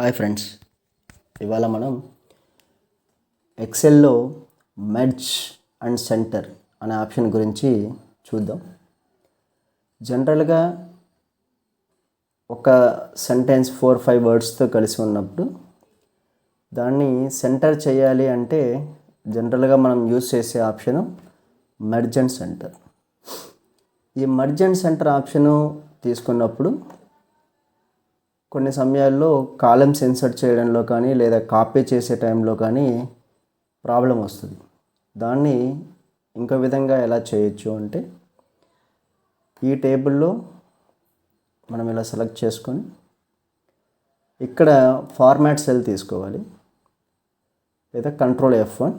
Hi friends, ఇవాళ మనం ఎక్సెల్లో merge and centre అనే ఆప్షన్ గురించి చూద్దాం. జనరల్గా ఒక సెంటెన్స్ 4-5 వర్డ్స్తో కలిసి ఉన్నప్పుడు దాన్ని సెంటర్ చేయాలి అంటే జనరల్గా మనం యూజ్ చేసే ఆప్షను మెర్జ్ అండ్ సెంటర్. ఈ మెర్జ్ అండ్ సెంటర్ ఆప్షను తీసుకున్నప్పుడు కొన్ని సమయాల్లో కాలమ్స్ ఇన్సర్ట్ చేయడంలో కానీ లేదా కాపీ చేసే టైంలో కానీ ప్రాబ్లం వస్తుంది. దాన్ని ఇంకో విధంగా ఎలా చేయొచ్చు అంటే, ఈ టేబుల్లో మనం ఇలా సెలెక్ట్ చేసుకొని ఇక్కడ ఫార్మాట్ సెల్ తీసుకోవాలి, లేదా కంట్రోల్ F1.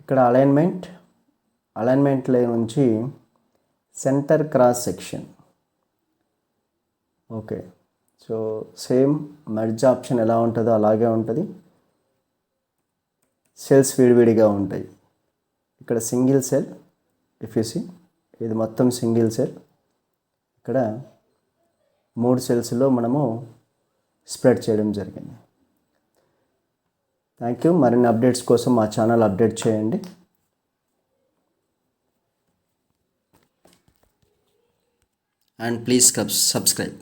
ఇక్కడ అలైన్మెంట్లో నుంచి centre cross section. Okay, so same merge option ఎలా ఉంటుందో అలాగే ఉంటుంది. సెల్స్ విడివిడిగా ఉంటాయి. ఇక్కడ single cell, if you see ఇది మొత్తం సింగిల్ సెల్. ఇక్కడ 3 సెల్స్లో మనము స్ప్రెడ్ చేయడం జరిగింది. Thank you. మరిన్ని అప్డేట్స్ కోసం మా ఛానల్ అప్డేట్ చేయండి. And please subscribe.